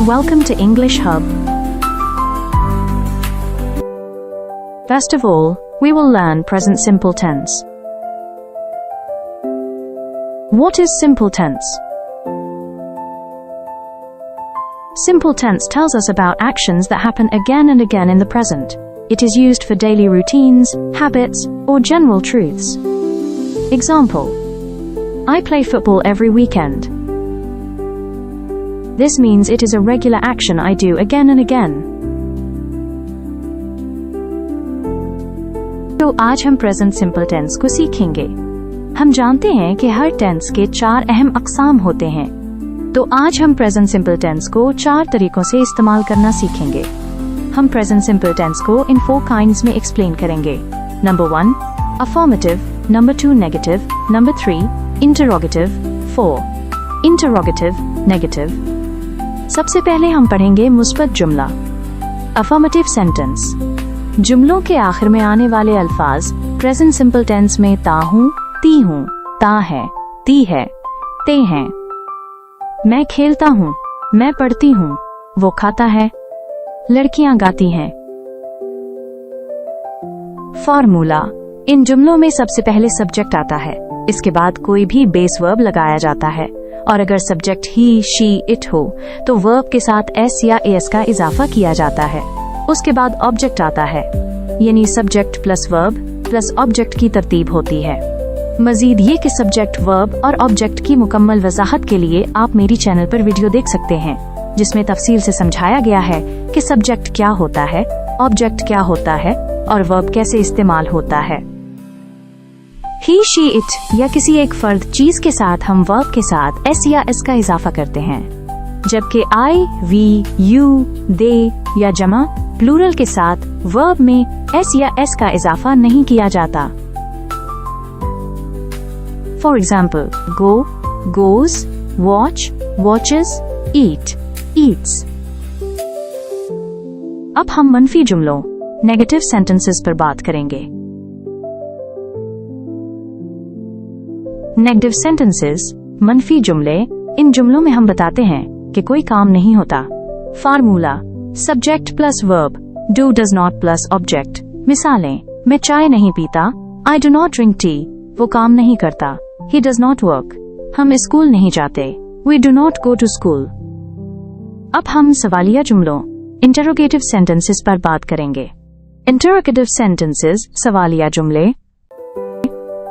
Welcome to English Hub. First of all, we will learn present simple tense. What is simple tense? Simple tense tells us about actions that happen again and again in the present. It is used for daily routines, habits, or general truths. Example: I play football every weekend. This means it is a regular action I do again and again. तो आज हम present simple tense को सीखेंगे। हम जानते हैं कि हर tense के 4 अहम अक़साम होते हैं, तो आज हम प्रेजेंट सिंपल टेंस को 4 तरीकों से इस्तेमाल करना सीखेंगे। हम प्रेजेंट सिंपल टेंस को इन 4 काइंड्स में एक्सप्लेन करेंगे। Number 1 affirmative, number 2 negative, number 3 interrogative, 4 interrogative negative. सबसे पहले हम पढ़ेंगे मुस्बत जुमला, अफर्मेटिव सेंटेंस। जुमलों के आखिर में आने वाले अल्फाज प्रेजेंट सिंपल टेंस में ता हूँ, ती हूँ, ता है, ती है, ते हैं। मैं खेलता हूँ, मैं पढ़ती हूँ, वो खाता है, लड़कियां गाती हैं। फॉर्मूला: इन जुमलों में सबसे पहले सब्जेक्ट आता है, इसके बाद कोई भी बेस वर्ब लगाया जाता है, और अगर सब्जेक्ट ही, शी, इट हो तो वर्ब के साथ एस या एस का इजाफा किया जाता है। उसके बाद ऑब्जेक्ट आता है, यानी subject plus verb plus object की तरतीब होती है। मजीद ये कि सब्जेक्ट, वर्ब और ऑब्जेक्ट की मुकम्मल वजाहत के लिए आप मेरी चैनल पर वीडियो देख सकते हैं, जिसमें तफसील से समझाया गया है कि सब्जेक्ट क्या होता है, ऑब्जेक्ट क्या होता है और वर्ब कैसे इस्तेमाल होता है। ही, शी, इट या किसी एक फर्द, चीज के साथ हम वर्ब के साथ एस या एस का इजाफा करते हैं, जबकि आई, वी, यू, दे या जमा प्लूरल के साथ वर्ब में एस या एस का इजाफा नहीं किया जाता। For example, go, goes, watch, watches, eat, Yeats. अब हम मनफी जुमलों, नेगेटिव सेंटेंसेस पर बात करेंगे। नेगेटिव सेंटेंसेस, मनफी जुमले, इन जुमलों में हम बताते हैं कि कोई काम नहीं होता। Formula: subject plus verb, do does not plus object. मिसालें: मैं चाय नहीं पीता, I do not drink tea, वो काम नहीं करता, ही डज नॉट वर्क। हम स्कूल नहीं जाते, we do not go to school. अब हम सवालिया जुमलों, इंटरोगेटिव सेंटेंसेस पर बात करेंगे। इंटरोगेटिव सेंटेंसेस, सवालिया जुमले,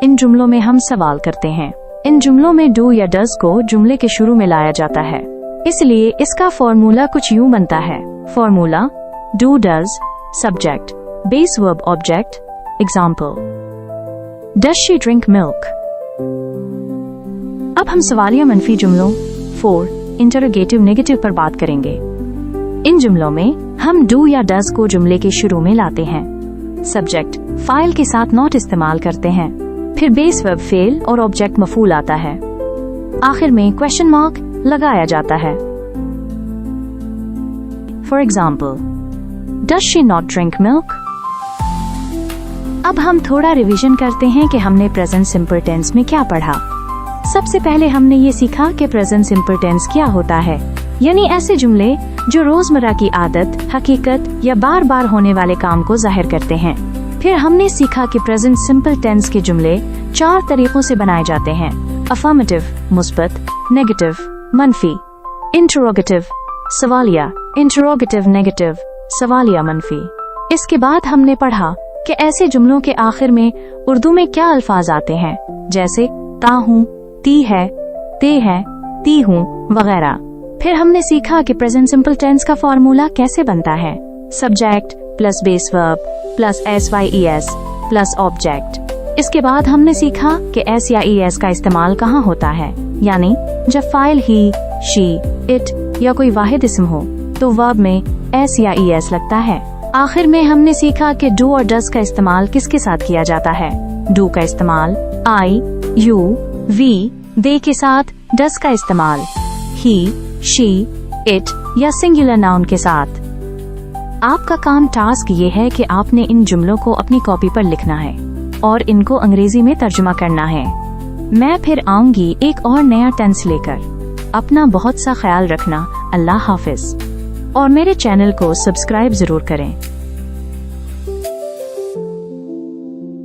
इन जुमलों में हम सवाल करते हैं। इन जुमलों में डू या डज को जुमले के शुरू में लाया जाता है, इसलिए इसका फॉर्मूला कुछ यूं बनता है। Formula: do does, subject, base verb object. Example: does she drink milk. अब हम सवालिया मनफी जुमलों 4 इंटरोगेटिव नेगेटिव पर बात करेंगे। इन जुमलों में हम डू या डज को जुमले के शुरू में लाते हैं, सब्जेक्ट फाइल के साथ नॉट इस्तेमाल करते हैं, फिर बेस वर्ब फेल और ऑब्जेक्ट मफूल आता है, आखिर में क्वेश्चन मार्क लगाया जाता है। For example, does she not drink milk. अब हम थोड़ा रिवीजन करते हैं कि हमने प्रेजेंट सिंपल टेंस में क्या पढ़ा। सबसे पहले हमने ये सीखा कि प्रेजेंट सिंपल टेंस क्या होता है, यानी ऐसे जुमले जो रोजमर्रा की आदत, हकीकत या बार बार होने वाले काम को जाहिर करते हैं। फिर हमने सीखा कि प्रेजेंट सिंपल टेंस के जुमले 4 तरीकों से बनाए जाते हैं: अफर्मेटिव मुस्बत, नेगेटिव मनफी, इंटरोगेटिव सवालिया, इंटरोगेटिव नेगेटिव, सवालिया मनफी। इसके बाद हमने पढ़ा कि ऐसे जुमलों के आखिर में उर्दू में क्या अल्फाज आते हैं, जैसे ता हूँ, ती है, ते है, ती हूँ वगैरह। फिर हमने सीखा कि प्रेजेंट सिंपल टेंस का फॉर्मूला कैसे बनता है: subject plus base verb plus S Y E S plus object. इसके बाद हमने सीखा कि एस या ई एस का इस्तेमाल कहाँ होता है, यानी जब फाइल ही, शी, इट या कोई वाहिद इस्म हो तो वर्ब में एस या ई एस लगता है। आखिर में हमने सीखा कि डू और डज का इस्तेमाल किसके साथ किया जाता है। डू का इस्तेमाल आई, यू, वी, दे के साथ, डज का इस्तेमाल ही, शी, इट या सिंगुलर नाउन के साथ। आपका काम, टास्क ये है कि आपने इन जुमलों को अपनी कॉपी पर लिखना है और इनको अंग्रेजी में तर्जुमा करना है। मैं फिर आऊंगी एक और नया टेंस लेकर। अपना बहुत सा ख्याल रखना। अल्लाह हाफिज और मेरे चैनल को सब्सक्राइब जरूर करें।